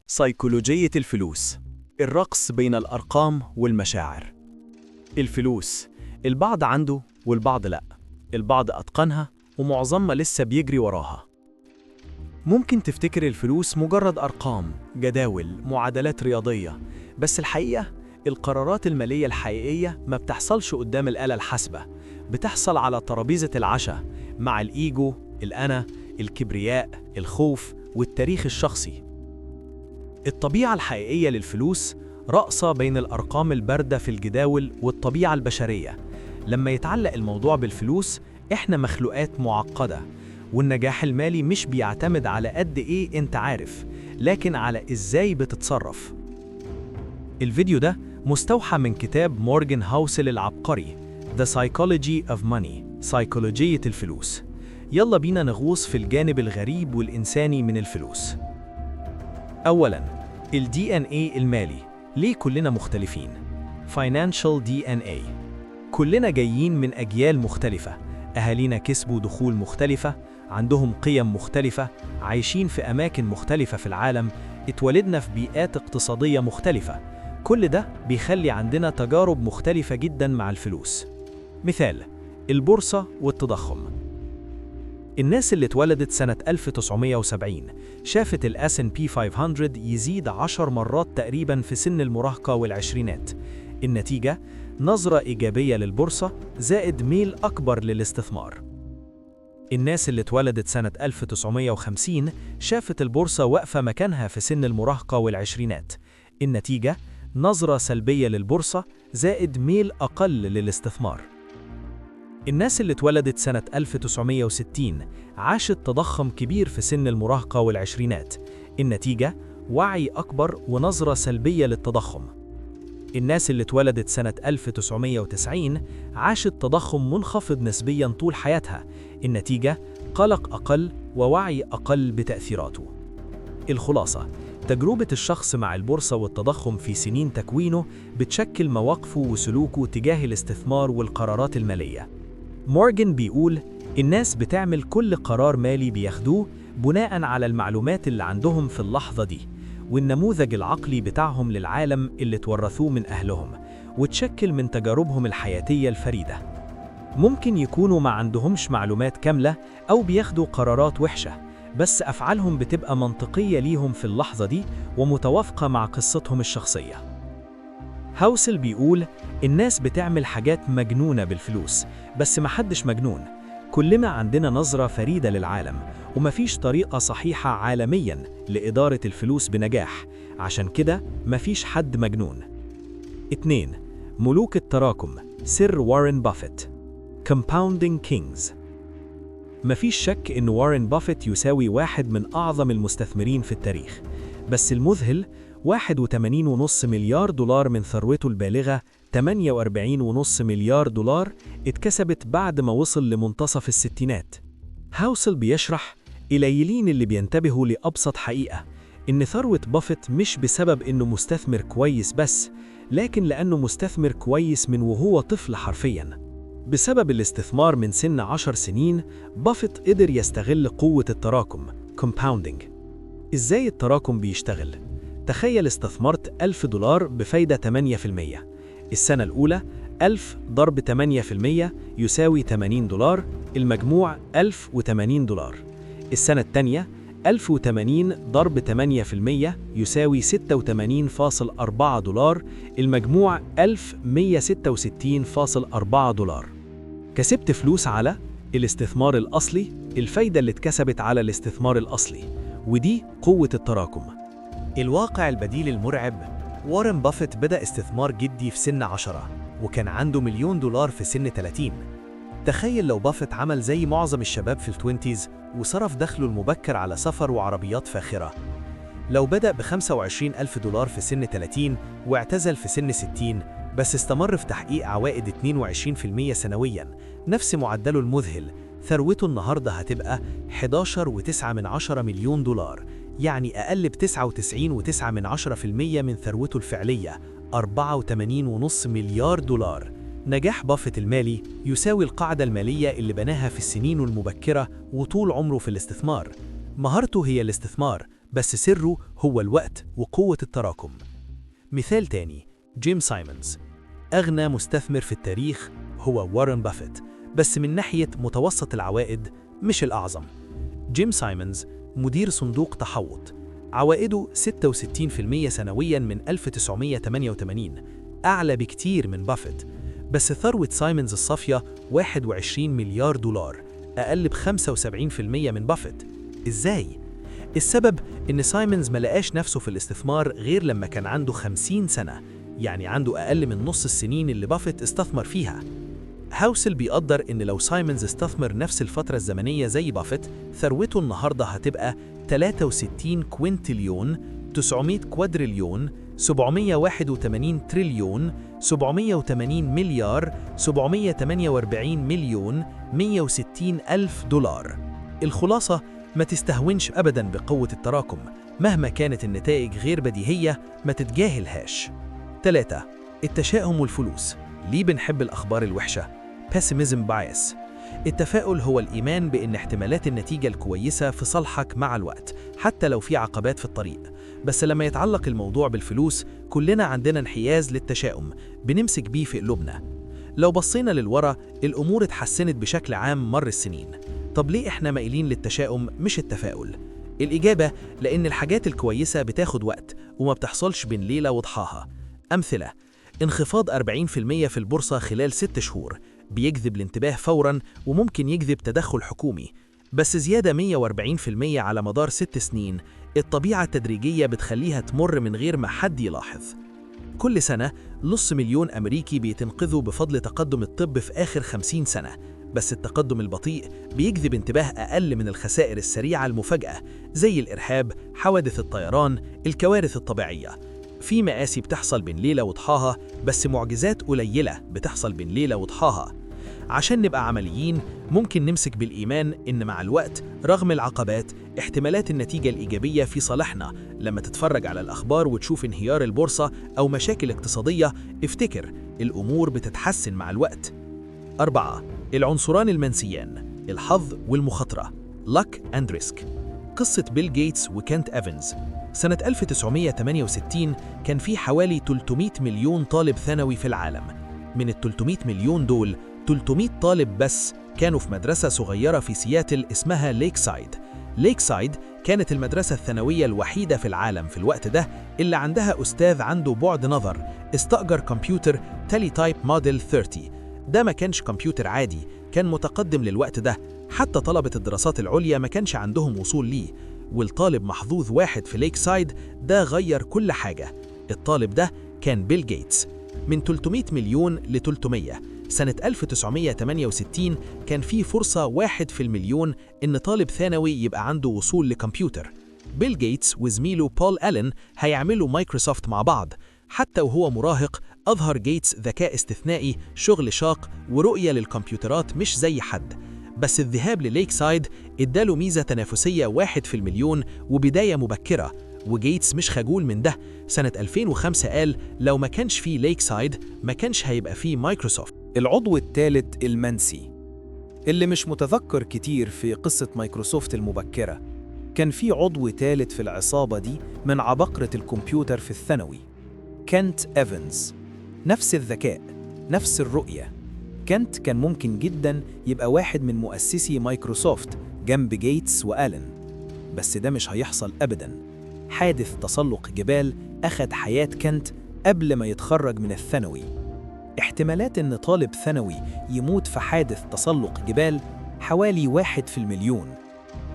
سيكولوجية الفلوس، الرقص بين الأرقام والمشاعر. الفلوس، البعض عنده والبعض لأ، البعض أتقنها ومعظمنا لسه بيجري وراها. ممكن تفتكر الفلوس مجرد أرقام، جداول، معادلات رياضية، بس الحقيقة القرارات المالية الحقيقية ما بتحصلش قدام الآلة الحاسبة، بتحصل على ترابيزة العشاء مع الإيجو، الأنا، الكبرياء، الخوف والتاريخ الشخصي. الطبيعة الحقيقية للفلوس رقصة بين الأرقام الباردة في الجداول والطبيعة البشرية. لما يتعلق الموضوع بالفلوس، إحنا مخلوقات معقدة، والنجاح المالي مش بيعتمد على قد إيه أنت عارف، لكن على إزاي بتتصرف. الفيديو ده مستوحى من كتاب مورغان هاوسل العبقري The Psychology of Money، سيكولوجية الفلوس. يلا بينا نغوص في الجانب الغريب والإنساني من الفلوس. أولاً، ال DNA المالي. ليه كلنا مختلفين؟ Financial DNA. كلنا جايين من أجيال مختلفة، أهالينا كسبوا دخول مختلفة، عندهم قيم مختلفة، عايشين في أماكن مختلفة في العالم، اتولدنا في بيئات اقتصادية مختلفة. كل ده بيخلي عندنا تجارب مختلفة جداً مع الفلوس. مثال، البورصة والتضخم. الناس اللي اتولدت سنة 1970 شافت ال S&P 500 يزيد 10 مرات تقريباً في سن المراهقة والعشرينات. النتيجة، نظرة إيجابية للبورصة زائد ميل أكبر للاستثمار. الناس اللي اتولدت سنة 1950 شافت البورصة واقفة مكانها في سن المراهقة والعشرينات. النتيجة، نظرة سلبية للبورصة زائد ميل أقل للاستثمار. الناس اللي اتولدت سنة 1960 عاشت تضخم كبير في سن المراهقة والعشرينات. النتيجة، وعي أكبر ونظرة سلبية للتضخم. الناس اللي اتولدت سنة 1990 عاشت تضخم منخفض نسبياً طول حياتها. النتيجة، قلق أقل ووعي أقل بتأثيراته. الخلاصة، تجربة الشخص مع البورصة والتضخم في سنين تكوينه بتشكل مواقفه وسلوكه تجاه الاستثمار والقرارات المالية. مورغان بيقول، الناس بتعمل كل قرار مالي بياخدوه بناء على المعلومات اللي عندهم في اللحظة دي، والنموذج العقلي بتاعهم للعالم اللي تورثوه من أهلهم، وتشكل من تجاربهم الحياتية الفريدة. ممكن يكونوا ما عندهمش معلومات كاملة أو بياخدوا قرارات وحشة، بس أفعالهم بتبقى منطقية ليهم في اللحظة دي ومتوافقة مع قصتهم الشخصية. هاوسل بيقول، الناس بتعمل حاجات مجنونة بالفلوس، بس محدش مجنون. كلنا عندنا نظرة فريدة للعالم، ومفيش طريقة صحيحة عالمياً لإدارة الفلوس بنجاح، عشان كده مفيش حد مجنون. 2. ملوك التراكم، سر وارن بافيت. Compounding Kings. مفيش شك إن وارن بافيت يساوي واحد من أعظم المستثمرين في التاريخ، بس المذهل 81.5 مليار دولار من ثروته البالغة 48.5 مليار دولار اتكسبت بعد ما وصل لمنتصف الستينات. هاوسل بيشرح، قليلين اللي بينتبهوا لأبسط حقيقة، إن ثروة بافيت مش بسبب إنه مستثمر كويس بس، لكن لأنه مستثمر كويس من وهو طفل حرفياً. بسبب الاستثمار من سن 10 سنين، بافيت قدر يستغل قوة التراكم compounding. إزاي التراكم بيشتغل؟ تخيل استثمرت $1000 بفايدة 8%. السنة الأولى 1000 ضرب 8% يساوي $80، المجموع $1080. السنة الثانية 1080 ضرب 8% يساوي $86.4، المجموع $1166.4. كسبت فلوس على الاستثمار الأصلي، الفايدة اللي اتكسبت على الاستثمار الأصلي، ودي قوة التراكم. الواقع البديل المرعب، وارن بافيت بدأ استثمار جدي في سن 10، وكان عنده $1,000,000 في سن 30. تخيل لو بافيت عمل زي معظم الشباب في التوينتيز وصرف دخله المبكر على سفر وعربيات فاخرة. لو بدأ $25,000 في سن 30 واعتزل في سن 60، بس استمر في تحقيق عوائد 22% سنوياً، نفس معدله المذهل، ثروته النهاردة هتبقى $11.9 مليون، يعني أقل ب99.9% من ثروته الفعلية، $84.5 مليار. نجاح بافيت المالي يساوي القاعدة المالية اللي بناها في السنين المبكرة وطول عمره في الاستثمار. مهارته هي الاستثمار، بس سره هو الوقت وقوة التراكم. مثال تاني، جيم سايمونز، أغنى مستثمر في التاريخ هو وارن بافيت، بس من ناحية متوسط العوائد مش الأعظم. جيم سايمونز مدير صندوق تحوط، عوائده 66% سنوياً من 1988، أعلى بكتير من بافيت، بس ثروة سايمونز الصافية 21 مليار دولار، أقل ب75% من بافيت. إزاي؟ السبب إن سايمونز ملقاش نفسه في الاستثمار غير لما كان عنده 50 سنة، يعني عنده أقل من نص السنين اللي بافيت استثمر فيها. هاوسل بيقدر إن لو سايمونز استثمر نفس الفترة الزمنية زي بافيت، ثروته النهاردة هتبقى 63 كوينتليون، 900 كوادريليون، 781 تريليون، 780 مليار، 748 مليون، 160 ألف دولار. الخلاصة، ما تستهونش أبداً بقوة التراكم، مهما كانت النتائج غير بديهية ما تتجاهلهاش. 3. التشاؤم والفلوس. ليه بنحب الأخبار الوحشة؟ Pessimism bias. التفاؤل هو الإيمان بأن احتمالات النتيجة الكويسة في صالحك مع الوقت، حتى لو في عقبات في الطريق. بس لما يتعلق الموضوع بالفلوس، كلنا عندنا انحياز للتشاؤم، بنمسك بيه في قلوبنا. لو بصينا للورا، الأمور اتحسنت بشكل عام مر السنين. طب ليه إحنا مايلين للتشاؤم مش التفاؤل؟ الإجابة لأن الحاجات الكويسة بتاخد وقت وما بتحصلش بين ليلة وضحاها. أمثلة: انخفاض 40% في البورصة خلال 6 شهور بيجذب الانتباه فوراً وممكن يجذب تدخل حكومي، بس زيادة 140% على مدار 6 سنين، الطبيعة التدريجية بتخليها تمر من غير ما حد يلاحظ. كل سنة نص مليون أمريكي بيتنقذوا بفضل تقدم الطب في آخر 50 سنة، بس التقدم البطيء بيجذب انتباه أقل من الخسائر السريعة المفاجئة زي الإرهاب، حوادث الطيران، الكوارث الطبيعية. في مآسي بتحصل بين ليلة وضحاها، بس معجزات قليلة بتحصل بين ليلة وضحاها. عشان نبقى عمليين، ممكن نمسك بالإيمان إن مع الوقت رغم العقبات احتمالات النتيجة الإيجابية في صالحنا. لما تتفرج على الأخبار وتشوف انهيار البورصة أو مشاكل اقتصادية، افتكر الأمور بتتحسن مع الوقت. 4. العنصران المنسيان، الحظ والمخاطرة، Luck and Risk. قصة بيل جيتس وكنت إيفنز. سنة 1968 كان في حوالي 300 مليون طالب ثانوي في العالم. من ال 300 مليون دول، 300 طالب بس كانوا في مدرسة صغيرة في سياتل اسمها ليكسايد. ليكسايد كانت المدرسة الثانوية الوحيدة في العالم في الوقت ده اللي عندها أستاذ عنده بعد نظر استأجر كمبيوتر تيليتايب موديل 30. ده ما كانش كمبيوتر عادي، كان متقدم للوقت ده، حتى طلبة الدراسات العليا ما كانش عندهم وصول ليه. والطالب محظوظ واحد في ليكسايد ده غير كل حاجة. الطالب ده كان بيل جيتس. من 300 مليون ل 300 سنة 1968 كان في فرصة 1 في المليون إن طالب ثانوي يبقى عنده وصول لكمبيوتر. بيل جيتس وزميله بول ألين هيعملوا مايكروسوفت مع بعض. حتى وهو مراهق أظهر جيتس ذكاء استثنائي، شغل شاق، ورؤية للكمبيوترات مش زي حد. بس الذهاب لليكسايد اداله ميزة تنافسية 1 في المليون وبداية مبكرة، وجيتس مش خجول من ده. سنة 2005 قال لو ما كانش فيه ليكسايد ما كانش هيبقى فيه مايكروسوفت. العضو الثالث المنسي، اللي مش متذكر كتير في قصة مايكروسوفت المبكرة. كان في عضو ثالث في العصابة دي من عباقرة الكمبيوتر في الثانوي، كنت إيفنز. نفس الذكاء، نفس الرؤية. كنت كان ممكن جدا يبقى واحد من مؤسسي مايكروسوفت جنب جيتس وآلن، بس ده مش هيحصل أبدا. حادث تسلق جبال أخد حياة كنت قبل ما يتخرج من الثانوي. احتمالات إن طالب ثانوي يموت في حادث تسلق جبال حوالي 1 في المليون.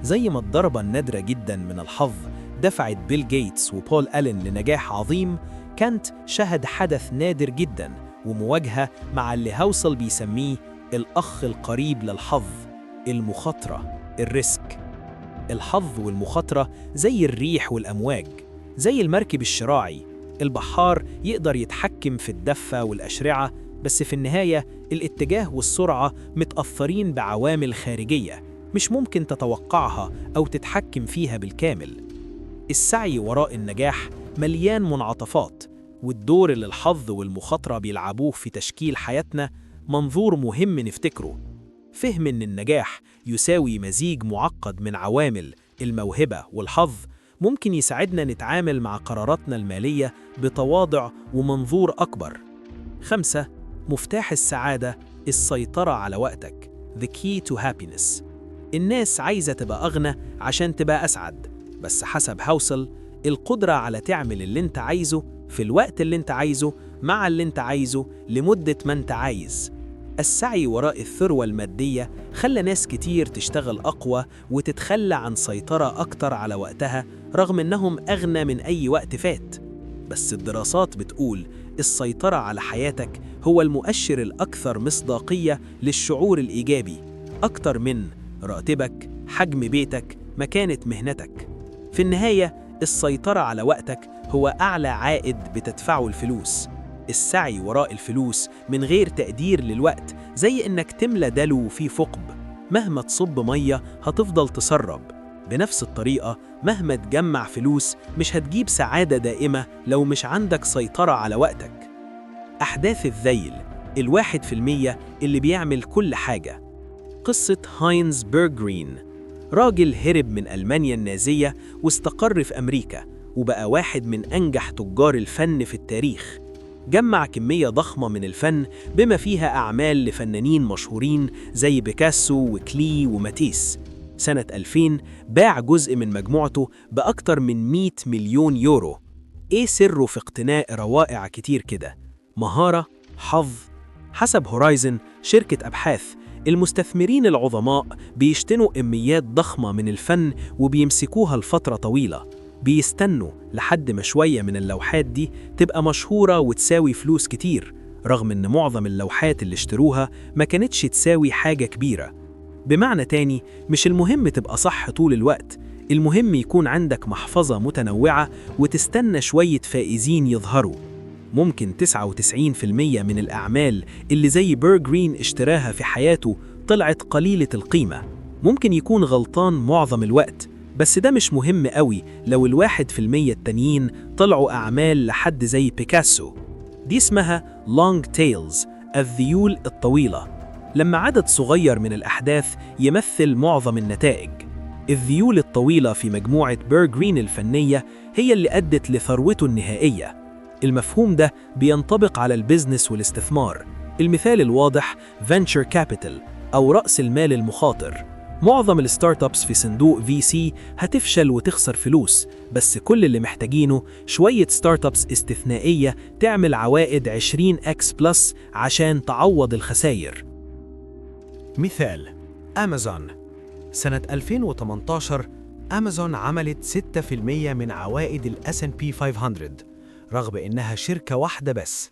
زي ما الضربة النادرة جدا من الحظ دفعت بيل جيتس وبول ألين لنجاح عظيم، كنت شهد حدث نادر جدا ومواجهة مع اللي هاوسل بيسميه الأخ القريب للحظ، المخاطرة، الريسك. الحظ والمخاطرة زي الريح والأمواج، زي المركب الشراعي. البحار يقدر يتحكم في الدفة والأشرعة، بس في النهاية الاتجاه والسرعة متأثرين بعوامل خارجية مش ممكن تتوقعها أو تتحكم فيها بالكامل. السعي وراء النجاح مليان منعطفات، والدور اللي الحظ والمخاطرة بيلعبوه في تشكيل حياتنا منظور مهم نفتكره. فهم إن النجاح يساوي مزيج معقد من عوامل الموهبة والحظ ممكن يساعدنا نتعامل مع قراراتنا المالية بتواضع ومنظور أكبر. 5. مفتاح السعادة: السيطرة على وقتك. The key to happiness. الناس عايزة تبقى أغنى عشان تبقى أسعد، بس حسب هاوسل، القدرة على تعمل اللي انت عايزه في الوقت اللي انت عايزه مع اللي انت عايزه لمدة ما انت عايز. السعي وراء الثروة المادية خلى ناس كتير تشتغل أقوى وتتخلى عن سيطرة أكتر على وقتها رغم أنهم أغنى من أي وقت فات. بس الدراسات بتقول السيطرة على حياتك هو المؤشر الأكثر مصداقية للشعور الإيجابي، أكتر من راتبك، حجم بيتك، مكانة مهنتك. في النهاية، السيطرة على وقتك هو أعلى عائد بتدفعه الفلوس. السعي وراء الفلوس من غير تقدير للوقت زي إنك تملى دلو فيه ثقب، مهما تصب مية هتفضل تسرب. بنفس الطريقة، مهما تجمع فلوس مش هتجيب سعادة دائمة لو مش عندك سيطرة على وقتك. أحداث الذيل: 1% اللي بيعمل كل حاجة. قصة هاينز بيرغرين، راجل هرب من ألمانيا النازية واستقر في أمريكا، وبقى واحد من أنجح تجار الفن في التاريخ. جمع كمية ضخمة من الفن بما فيها أعمال لفنانين مشهورين زي بيكاسو وكلي وماتيس. سنة 2000 باع جزء من مجموعته بأكتر من 100 مليون يورو. إيه سره في اقتناء روائع كتير كده؟ مهارة؟ حظ؟ حسب هورايزن، شركة أبحاث، المستثمرين العظماء بيشتنوا كميات ضخمة من الفن وبيمسكوها لفترة طويلة. بيستنوا لحد ما شوية من اللوحات دي تبقى مشهورة وتساوي فلوس كتير، رغم إن معظم اللوحات اللي اشتروها ما كانتش تساوي حاجة كبيرة. بمعنى تاني، مش المهم تبقى صح طول الوقت، المهم يكون عندك محفظة متنوعة وتستنى شوية فائزين يظهروا. ممكن 99% من الأعمال اللي زي بيرغرين اشتراها في حياته طلعت قليلة القيمة. ممكن يكون غلطان معظم الوقت، بس ده مش مهم قوي لو 1% التانيين طلعوا أعمال لحد زي بيكاسو. دي اسمها long tails، الذيول الطويلة، لما عدد صغير من الأحداث يمثل معظم النتائج. الذيول الطويلة في مجموعة بيرغرين الفنية هي اللي أدت لثروته النهائية. المفهوم ده بينطبق على البيزنس والاستثمار. المثال الواضح venture capital أو رأس المال المخاطر. معظم الستارت ابس في صندوق VC هتفشل وتخسر فلوس، بس كل اللي محتاجينه شوية ستارت ابس استثنائية تعمل عوائد 20x بلس عشان تعوض الخسائر. مثال: أمازون. سنة 2018 أمازون عملت 6% من عوائد ال S&P 500 رغم إنها شركة واحدة بس.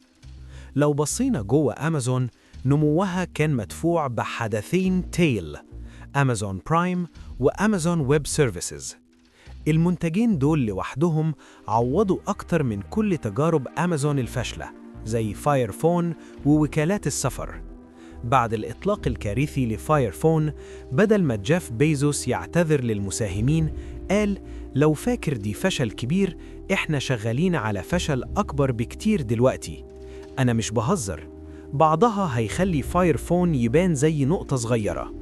لو بصينا جوه أمازون، نموها كان مدفوع بحدثين تيل، أمازون برايم وأمازون ويب سيرفيسز. المنتجين دول لوحدهم عوضوا أكتر من كل تجارب أمازون الفاشلة زي فاير فون ووكالات السفر. بعد الإطلاق الكارثي لفاير فون، بدل ما جيف بيزوس يعتذر للمساهمين، قال: لو فاكر دي فشل كبير، إحنا شغالين على فشل أكبر بكتير دلوقتي. أنا مش بهزر، بعضها هيخلي فاير فون يبان زي نقطة صغيرة.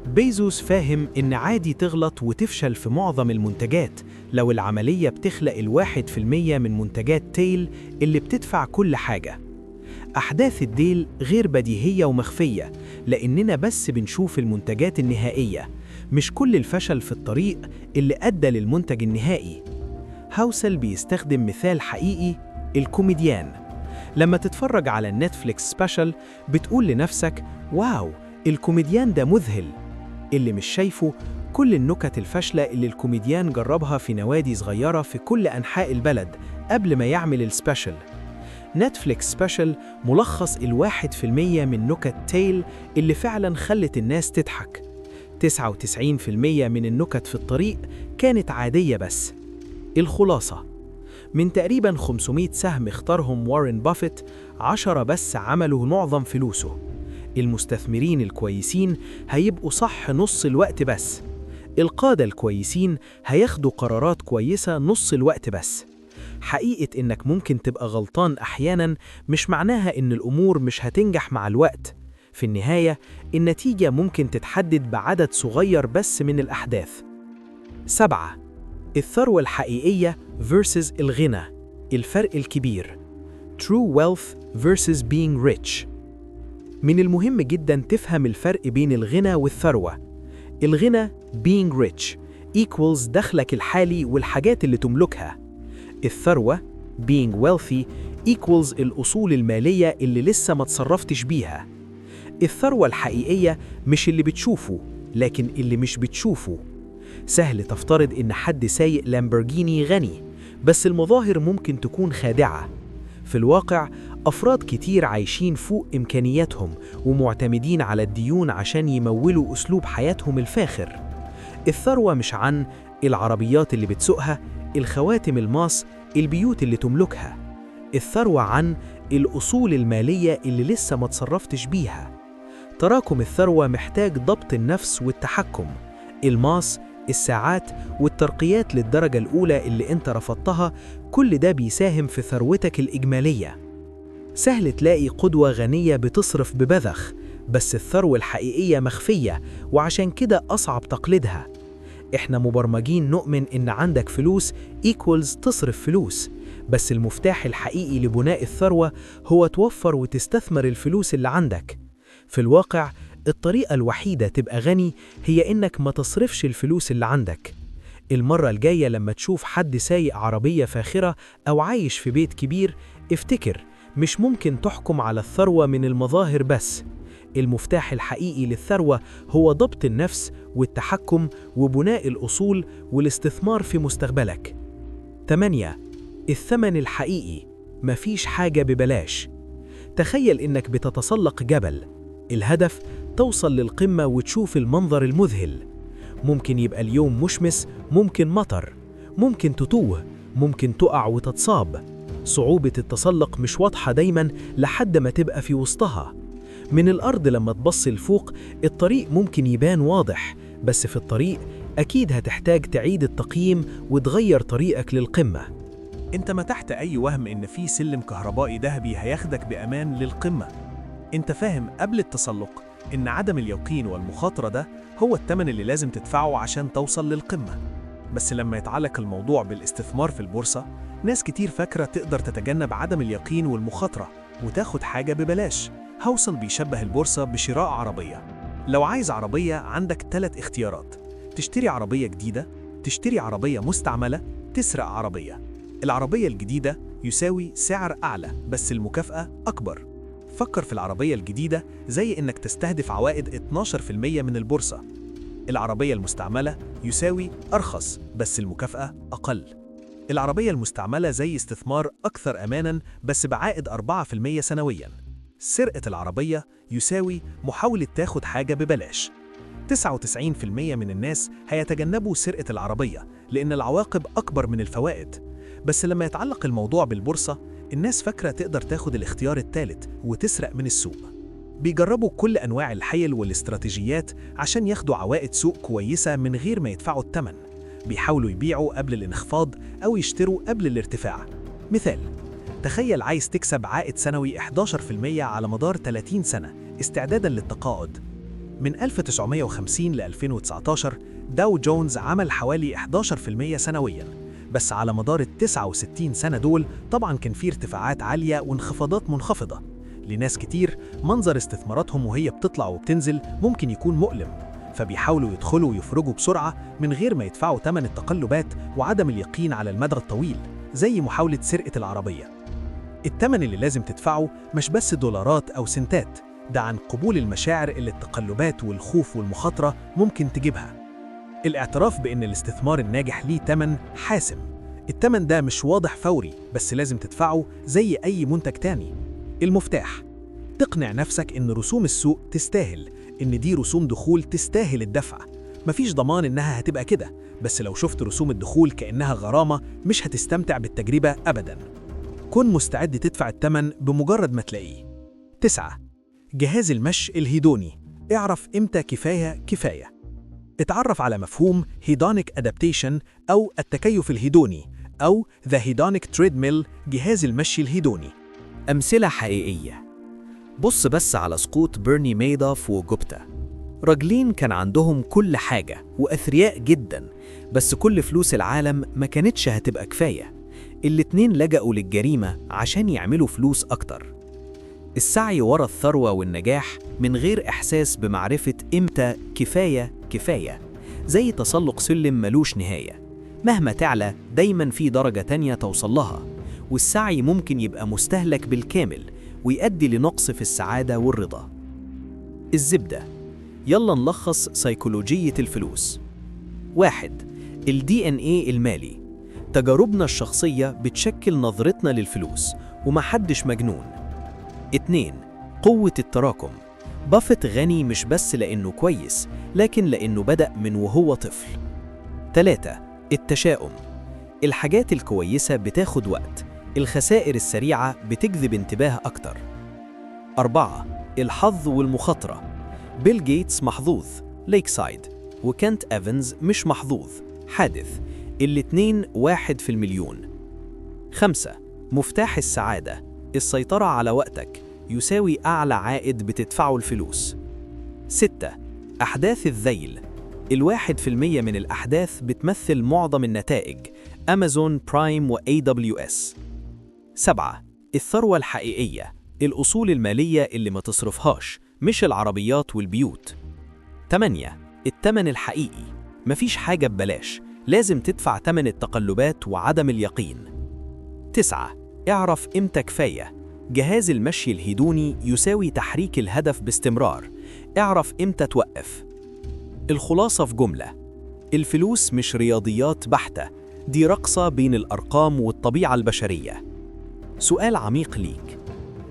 بيزوس فاهم إن عادي تغلط وتفشل في معظم المنتجات لو العملية بتخلق 1% من منتجات تيل اللي بتدفع كل حاجة. أحداث الديل غير بديهية ومخفية لأننا بس بنشوف المنتجات النهائية، مش كل الفشل في الطريق اللي أدى للمنتج النهائي. هاوسل بيستخدم مثال حقيقي: الكوميديان. لما تتفرج على النتفليكس سبيشال بتقول لنفسك: واو، الكوميديان ده مذهل. اللي مش شايفه كل النكت الفاشلة اللي الكوميديان جربها في نوادي صغيرة في كل أنحاء البلد قبل ما يعمل السبيشال. نتفليكس سبيشال ملخص 1% من نكت تيل اللي فعلا خلت الناس تضحك. 99% من النكت في الطريق كانت عادية بس. الخلاصة: من تقريبا 500 سهم اختارهم وارن بافيت، 10 بس عملوا معظم فلوسه. المستثمرين الكويسين هيبقوا صح نص الوقت بس. القادة الكويسين هياخدوا قرارات كويسة نص الوقت بس. حقيقة إنك ممكن تبقى غلطان أحياناً مش معناها إن الأمور مش هتنجح مع الوقت. في النهاية، النتيجة ممكن تتحدد بعدد صغير بس من الأحداث. 7. الثروة الحقيقية versus الغنى، الفرق الكبير. True wealth versus being rich. من المهم جدا تفهم الفرق بين الغنى والثروة. الغنى being rich equals دخلك الحالي والحاجات اللي تملكها. الثروة being wealthy equals الأصول المالية اللي لسه ما تصرفتش بيها. الثروة الحقيقية مش اللي بتشوفه، لكن اللي مش بتشوفه. سهل تفترض إن حد سايق لامبورجيني غني، بس المظاهر ممكن تكون خادعة. في الواقع أفراد كتير عايشين فوق إمكانياتهم ومعتمدين على الديون عشان يمولوا أسلوب حياتهم الفاخر. الثروة مش عن العربيات اللي بتسوقها، الخواتم الماس، البيوت اللي تملكها. الثروة عن الأصول المالية اللي لسه ما تصرفتش بيها. تراكم الثروة محتاج ضبط النفس والتحكم. الماس، الساعات والترقيات للدرجة الأولى اللي انت رفضتها، كل ده بيساهم في ثروتك الإجمالية. سهل تلاقي قدوة غنية بتصرف ببذخ، بس الثروة الحقيقية مخفية، وعشان كده أصعب تقليدها. إحنا مبرمجين نؤمن إن عندك فلوس equals تصرف فلوس، بس المفتاح الحقيقي لبناء الثروة هو توفر وتستثمر الفلوس اللي عندك. في الواقع الطريقة الوحيدة تبقى غني هي إنك ما تصرفش الفلوس اللي عندك. المرة الجاية لما تشوف حد سايق عربية فاخرة أو عايش في بيت كبير، افتكر مش ممكن تحكم على الثروة من المظاهر بس. المفتاح الحقيقي للثروة هو ضبط النفس والتحكم وبناء الأصول والاستثمار في مستقبلك. 8. الثمن الحقيقي. مفيش حاجة ببلاش. تخيل إنك بتتسلق جبل. الهدف توصل للقمة وتشوف المنظر المذهل. ممكن يبقى اليوم مشمس، ممكن مطر، ممكن تتوه، ممكن تقع وتتصاب. صعوبة التسلق مش واضحة دايما لحد ما تبقى في وسطها. من الأرض لما تبص لفوق الطريق ممكن يبان واضح، بس في الطريق أكيد هتحتاج تعيد التقييم وتغير طريقك للقمة. انت ما تحت أي وهم إن في سلم كهربائي ذهبي هياخدك بأمان للقمة. انت فاهم قبل التسلق إن عدم اليقين والمخاطرة ده هو الثمن اللي لازم تدفعه عشان توصل للقمة. بس لما يتعلق الموضوع بالاستثمار في البورصة، ناس كتير فاكرة تقدر تتجنب عدم اليقين والمخاطرة وتاخد حاجة ببلاش. هوسن بيشبه البورصة بشراء عربية. لو عايز عربية عندك 3 اختيارات: تشتري عربية جديدة، تشتري عربية مستعملة، تسرق عربية. العربية الجديدة يساوي سعر أعلى بس المكافأة أكبر. فكر في العربية الجديدة زي إنك تستهدف عوائد 12% من البورصة. العربية المستعملة يساوي أرخص بس المكافأة أقل. العربية المستعملة زي استثمار أكثر أماناً بس بعائد 4% سنوياً. سرقة العربية يساوي محاولة تاخد حاجة ببلاش. 99% من الناس هيتجنبوا سرقة العربية لأن العواقب أكبر من الفوائد. بس لما يتعلق الموضوع بالبورصة، الناس فاكرة تقدر تاخد الاختيار الثالث وتسرق من السوق. بيجربوا كل أنواع الحيل والاستراتيجيات عشان ياخدوا عوائد سوق كويسة من غير ما يدفعوا الثمن. بيحاولوا يبيعوا قبل الانخفاض أو يشتروا قبل الارتفاع. مثال: تخيل عايز تكسب عائد سنوي 11% على مدار 30 سنة استعداداً للتقاعد. من 1950 ل 2019 داو جونز عمل حوالي 11% سنوياً، بس على مدار ال69 سنة دول طبعاً كان في ارتفاعات عالية وانخفاضات منخفضة. لناس كتير منظر استثماراتهم وهي بتطلع وبتنزل ممكن يكون مؤلم، فبيحاولوا يدخلوا ويخرجوا بسرعة من غير ما يدفعوا ثمن التقلبات وعدم اليقين على المدى الطويل، زي محاولة سرقة العربية. الثمن اللي لازم تدفعه مش بس دولارات أو سنتات، ده عن قبول المشاعر اللي التقلبات والخوف والمخاطرة ممكن تجيبها. الاعتراف بأن الاستثمار الناجح ليه ثمن حاسم. الثمن ده مش واضح فوري بس لازم تدفعه زي أي منتج تاني. المفتاح: تقنع نفسك إن رسوم السوق تستاهل، إن دي رسوم دخول تستاهل الدفع. مفيش ضمان إنها هتبقى كده، بس لو شفت رسوم الدخول كأنها غرامة مش هتستمتع بالتجربة أبداً. كن مستعد تدفع الثمن بمجرد ما تلاقيه. 9. جهاز المشي الهيدوني. اعرف إمتى كفاية. اتعرف على مفهوم hedonic adaptation أو التكيف الهيدوني أو the hedonic treadmill، جهاز المشي الهيدوني. أمثلة حقيقية. بص بس على سقوط بيرني ميدوف وجوبتا. راجلين كان عندهم كل حاجة وأثرياء جدا، بس كل فلوس العالم ما كانتش هتبقى كفاية. الاتنين لجأوا للجريمة عشان يعملوا فلوس أكتر. السعي ورا الثروة والنجاح من غير إحساس بمعرفة إمتى كفاية، زي تسلق سلم ملوش نهاية. مهما تعلى دايما في درجة تانية توصل لها، والسعي ممكن يبقى مستهلك بالكامل ويؤدي لنقص في السعادة والرضا. الزبدة، يلا نلخص سيكولوجية الفلوس. 1. ال DNA المالي. تجاربنا الشخصية بتشكل نظرتنا للفلوس ومحدش مجنون. 2. قوة التراكم. بافيت غني مش بس لأنه كويس، لكن لأنه بدأ من وهو طفل. 3. التشاؤم. الحاجات الكويسة بتاخد وقت، الخسائر السريعة بتجذب انتباه أكتر. 4. الحظ والمخاطرة. بيل جيتس محظوظ، ليكسايد، وكنت إيفنز مش محظوظ، حادث. الاتنين 1 في المليون. 5. مفتاح السعادة. السيطرة على وقتك يساوي أعلى عائد بتدفعه الفلوس. 6. أحداث الذيل. 1% من الأحداث بتمثل معظم النتائج، أمازون برايم و AWS. 7. الثروة الحقيقية. الأصول المالية اللي ما تصرفهاش، مش العربيات والبيوت. 8. التمن الحقيقي. مفيش حاجة ببلاش، لازم تدفع تمن التقلبات وعدم اليقين. 9. اعرف إمتى كفاية. جهاز المشي الهيدوني يساوي تحريك الهدف باستمرار، اعرف إمتى توقف. الخلاصة في جملة: الفلوس مش رياضيات بحتة، دي رقصة بين الأرقام والطبيعة البشرية. سؤال عميق ليك: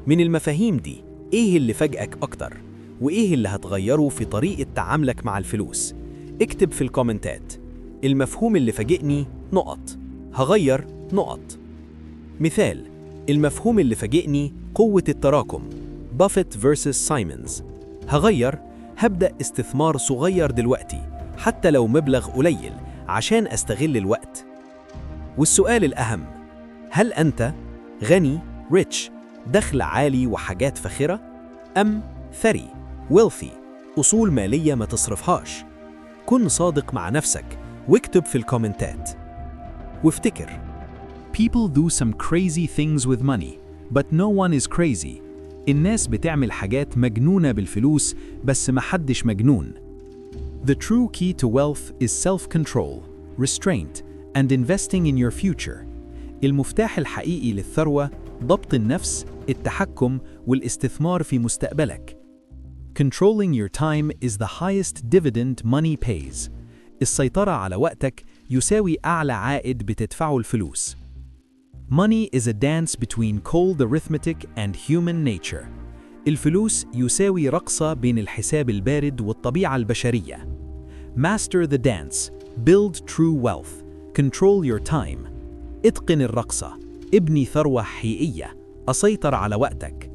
من المفاهيم دي إيه اللي فاجأك أكتر؟ وإيه اللي هتغيره في طريقة تعاملك مع الفلوس؟ اكتب في الكومنتات. المفهوم اللي فاجئني نقط، هغير نقط. مثال: المفهوم اللي فاجئني قوة التراكم، بافيت vs سايمونز. هغير، هبدأ استثمار صغير دلوقتي حتى لو مبلغ قليل عشان أستغل الوقت. والسؤال الأهم: هل أنت غني rich دخل عالي وحاجات فاخرة، أم ثري wealthy أصول مالية ما تصرفهاش؟ كن صادق مع نفسك واكتب في الكومنتات. وافتكر: People do some crazy things with money, but no one is crazy. الناس بتعمل حاجات مجنونة بالفلوس، بس محدش مجنون. The true key to wealth is self-control, restraint, and investing in your future. المفتاح الحقيقي للثروة ضبط النفس، التحكم، والاستثمار في مستقبلك. Controlling your time is the highest dividend money pays. السيطرة على وقتك يساوي أعلى عائد بتدفعه الفلوس. Money is a dance between cold arithmetic and human nature. الفلوس يساوي رقصة بين الحساب البارد والطبيعة البشرية. Master the dance, build true wealth, control your time. اتقن الرقصة، ابني ثروة حقيقية، أسيطر على وقتك.